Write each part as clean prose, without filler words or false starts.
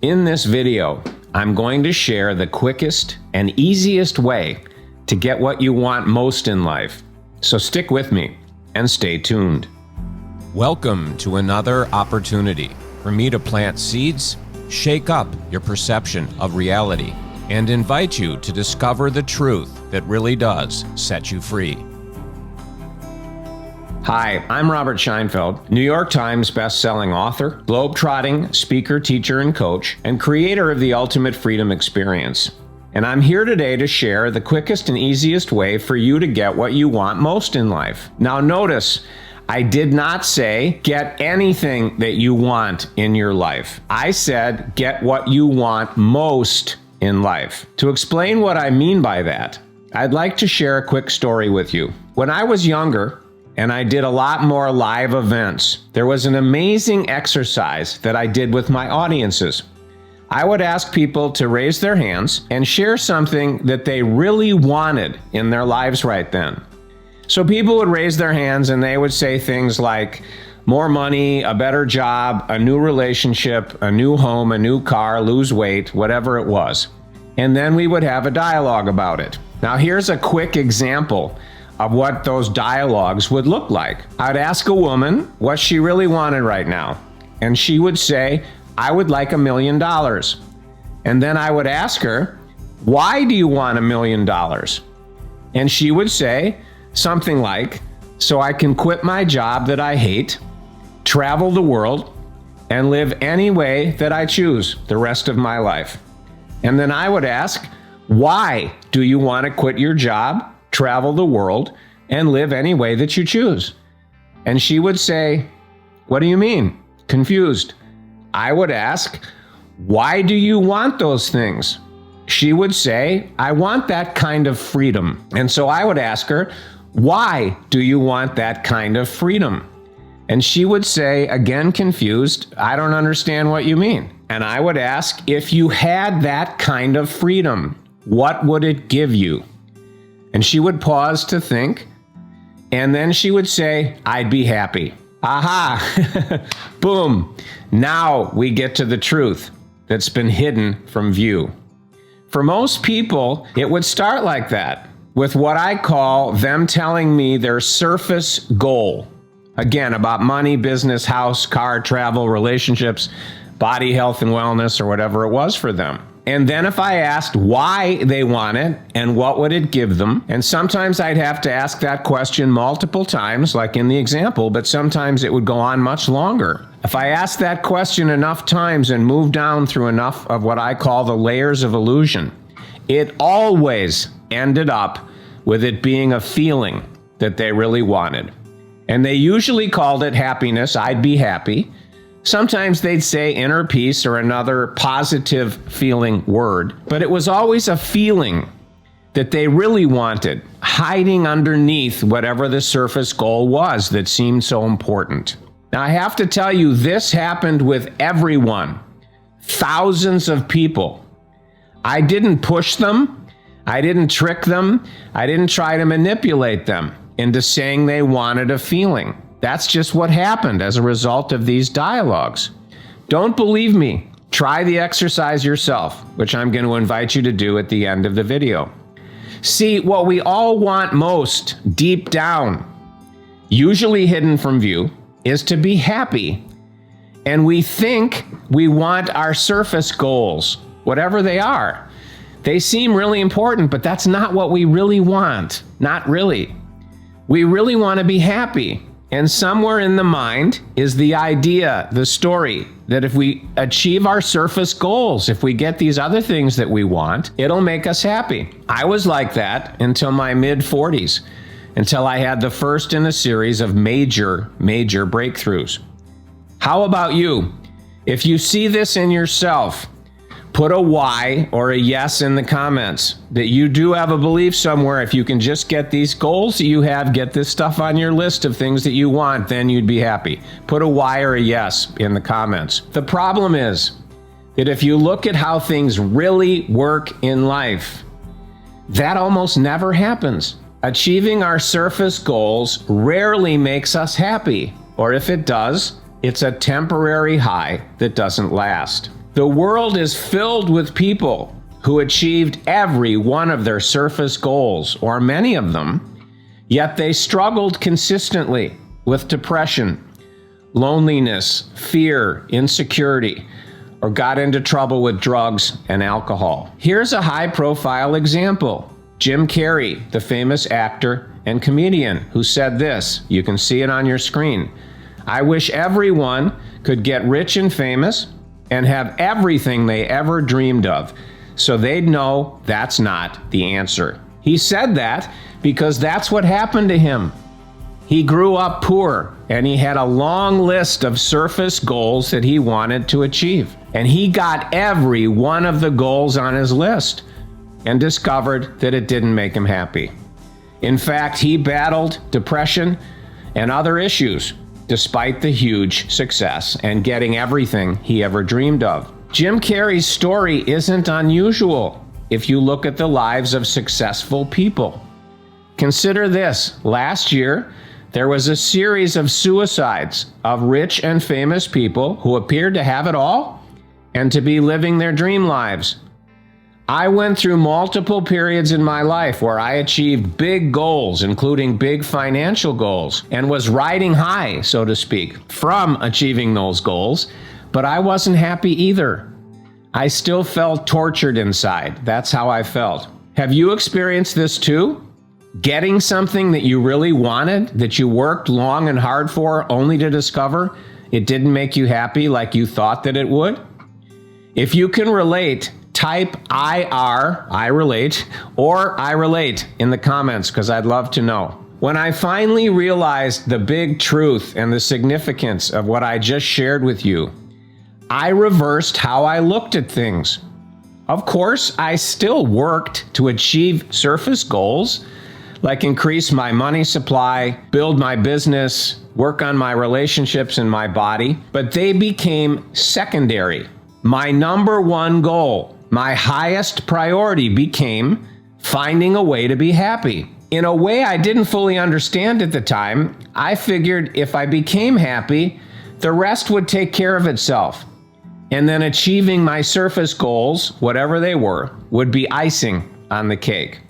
In this video, I'm going to share the quickest and easiest way to get what you want most in life. So stick with me and stay tuned. Welcome to another opportunity for me to plant seeds, shake up your perception of reality, and invite you to discover the truth that really does set you free. Hi, I'm Robert Scheinfeld, New York Times best-selling author, globe-trotting speaker, teacher, and coach, and creator of the Ultimate Freedom Experience. And I'm here today to share the quickest and easiest way for you to get what you want most in life. Now notice, I did not say get anything that you want in your life. I said get what you want most in life. To explain what I mean by that, I'd like to share a quick story with you. When I was younger, and I did a lot more live events, there was an amazing exercise that I did with my audiences. I would ask people to raise their hands and share something that they really wanted in their lives right then. So people would raise their hands and they would say things like more money, a better job, a new relationship, a new home, a new car, lose weight, whatever it was. And then we would have a dialogue about it. Now here's a quick example of what those dialogues would look like. I'd ask a woman what she really wanted right now, and she would say, I would like $1 million. And then I would ask her, why do you want $1 million? And she would say something like, so I can quit my job that I hate, travel the world, and live any way that I choose the rest of my life. And then I would ask, why do you want to quit your job, travel the world, and live any way that you choose? And she would say, what do you mean? Confused. I would ask, why do you want those things? She would say, I want that kind of freedom. And so I would ask her, why do you want that kind of freedom? And she would say, again confused, I don't understand what you mean. And I would ask, if you had that kind of freedom, what would it give you? And she would pause to think, and then she would say, I'd be happy. Aha! Boom! Now we get to the truth that's been hidden from view. For most people, it would start like that, with what I call them telling me their surface goal. Again, about money, business, house, car, travel, relationships, body health and wellness, or whatever it was for them. And then if I asked why they want it and what would it give them, and sometimes I'd have to ask that question multiple times, like in the example, but sometimes it would go on much longer. If I asked that question enough times and moved down through enough of what I call the layers of illusion, it always ended up with it being a feeling that they really wanted. And they usually called it happiness, I'd be happy. Sometimes they'd say inner peace or another positive feeling word, but it was always a feeling that they really wanted, hiding underneath whatever the surface goal was that seemed so important. Now I have to tell you, this happened with everyone, thousands of people. I didn't push them, I didn't trick them, I didn't try to manipulate them into saying they wanted a feeling. That's just what happened as a result of these dialogues. Don't believe me? Try the exercise yourself, which I'm going to invite you to do at the end of the video. See, what we all want most deep down, usually hidden from view, is to be happy. And we think we want our surface goals, whatever they are. They seem really important, but that's not what we really want. Not really. We really want to be happy. And somewhere in the mind is the idea, the story, that if we achieve our surface goals, if we get these other things that we want, it'll make us happy. I was like that until my mid-40s, until I had the first in a series of major breakthroughs. How about you? If you see this in yourself, put a Y or a yes in the comments that you do have a belief somewhere. If you can just get these goals that you have, get this stuff on your list of things that you want, then you'd be happy. Put a Y or a yes in the comments. The problem is that if you look at how things really work in life, that almost never happens. Achieving our surface goals rarely makes us happy, or if it does, it's a temporary high that doesn't last. The world is filled with people who achieved every one of their surface goals, or many of them, yet they struggled consistently with depression, loneliness, fear, insecurity, or got into trouble with drugs and alcohol. Here's a high-profile example. Jim Carrey, the famous actor and comedian, who said this. You can see it on your screen. "I wish everyone could get rich and famous and have everything they ever dreamed of, so they'd know that's not the answer." He said that because that's what happened to him. He grew up poor, and he had a long list of surface goals that he wanted to achieve. And he got every one of the goals on his list and discovered that it didn't make him happy. In fact, he battled depression and other issues despite the huge success and getting everything he ever dreamed of. Jim Carrey's story isn't unusual if you look at the lives of successful people. Consider this. Last year, there was a series of suicides of rich and famous people who appeared to have it all and to be living their dream lives. I went through multiple periods in my life where I achieved big goals, including big financial goals, and was riding high, so to speak, from achieving those goals, but I wasn't happy either. I still felt tortured inside. That's how I felt. Have you experienced this too? Getting something that you really wanted, that you worked long and hard for, only to discover it didn't make you happy like you thought that it would? If you can relate, type IR, I relate, or I relate in the comments, because I'd love to know. When I finally realized the big truth and the significance of what I just shared with you, I reversed how I looked at things. Of course, I still worked to achieve surface goals, like increase my money supply, build my business, work on my relationships and my body, but they became secondary. My number one goal, my highest priority, became finding a way to be happy. In a way I didn't fully understand at the time, I figured if I became happy, the rest would take care of itself. And then achieving my surface goals, whatever they were, would be icing on the cake.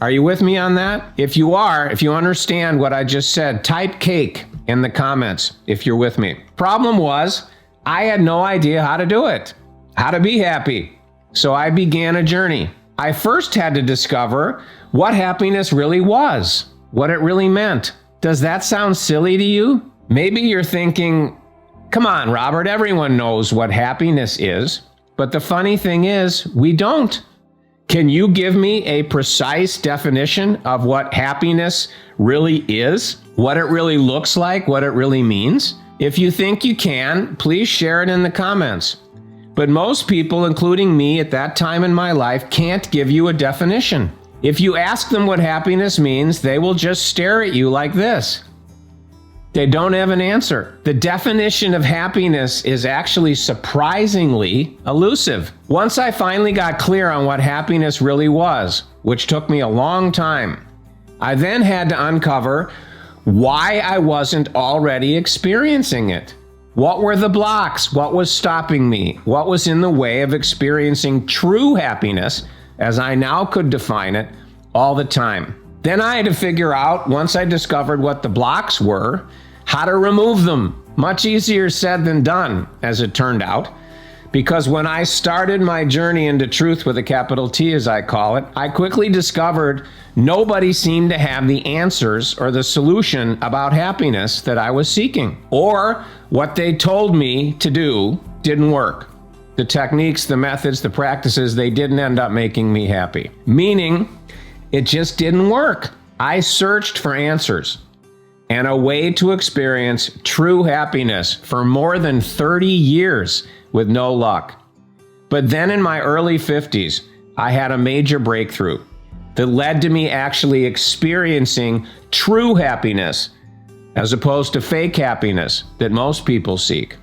Are you with me on that? If you are, if you understand what I just said, type cake in the comments if you're with me. Problem was, I had no idea how to do it, how to be happy. So I began a journey. I first had to discover what happiness really was, what it really meant. Does that sound silly to you? Maybe you're thinking, come on, Robert, everyone knows what happiness is. But the funny thing is, we don't. Can you give me a precise definition of what happiness really is? What it really looks like? What it really means? If you think you can, please share it in the comments. But most people, including me at that time in my life, can't give you a definition. If you ask them what happiness means, they will just stare at you like this. They don't have an answer. The definition of happiness is actually surprisingly elusive. Once I finally got clear on what happiness really was, which took me a long time, I then had to uncover why I wasn't already experiencing it. What were the blocks? What was stopping me? What was in the way of experiencing true happiness, as I now could define it, all the time? Then I had to figure out, once I discovered what the blocks were, how to remove them. Much easier said than done, as it turned out, because when I started my journey into truth with a capital T, as I call it, I quickly discovered nobody seemed to have the answers or the solution about happiness that I was seeking, or what they told me to do didn't work. The techniques, the methods, the practices, they didn't end up making me happy. Meaning, it just didn't work. I searched for answers and a way to experience true happiness for more than 30 years with no luck. But then in my early 50s, I had a major breakthrough that led to me actually experiencing true happiness as opposed to fake happiness that most people seek,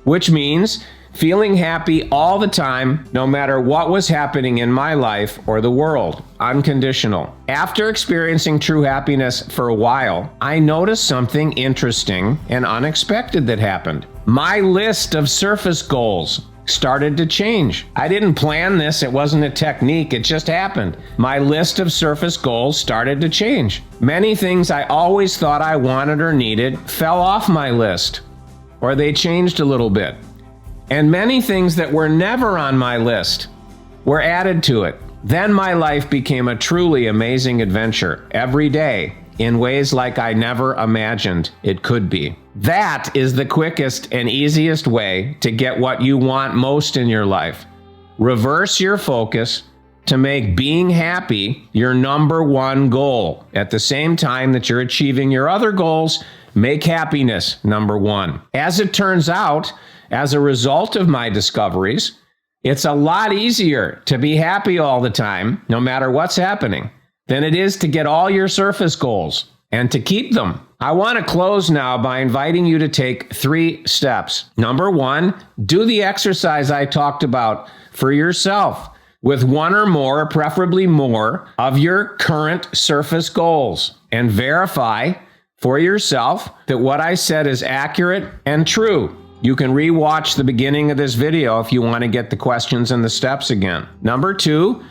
which means feeling happy all the time, no matter what was happening in my life or the world, unconditional. After experiencing true happiness for a while, I noticed something interesting and unexpected that happened. My list of surface goals started to change. I didn't plan this. It wasn't a technique. It just happened. My list of surface goals started to change. Many things I always thought I wanted or needed fell off my list, or they changed a little bit. And many things that were never on my list were added to it. Then my life became a truly amazing adventure every day in ways like I never imagined it could be. That is the quickest and easiest way to get what you want most in your life. Reverse your focus to make being happy your number one goal. At the same time that you're achieving your other goals, make happiness number one. As it turns out, as a result of my discoveries, it's a lot easier to be happy all the time, no matter what's happening, than it is to get all your surface goals and to keep them. I want to close now by inviting you to take 3 steps. Number 1, do the exercise I talked about for yourself with 1 or more, preferably more, of your current surface goals, and verify for yourself that what I said is accurate and true. You can rewatch the beginning of this video if you want to get the questions and the steps again. Number 2,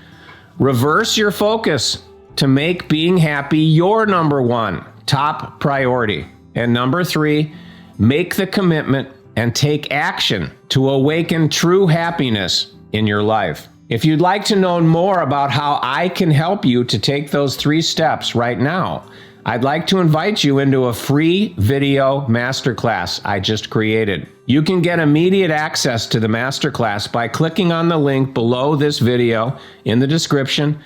reverse your focus to make being happy your number 1 top priority. And number 3, make the commitment and take action to awaken true happiness in your life. If you'd like to know more about how I can help you to take those 3 steps right now, I'd like to invite you into a free video masterclass I just created. You can get immediate access to the masterclass by clicking on the link below this video in the description,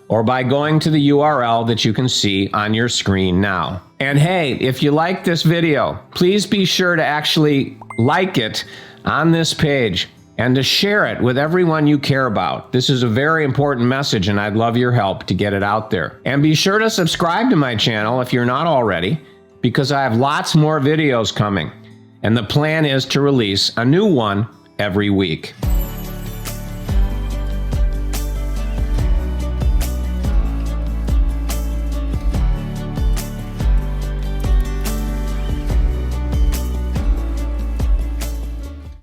or by going to the URL that you can see on your screen now. And hey, if you like this video, please be sure to actually like it on this page and to share it with everyone you care about. This is a very important message, and I'd love your help to get it out there. And be sure to subscribe to my channel if you're not already, because I have lots more videos coming, and the plan is to release a new one every week.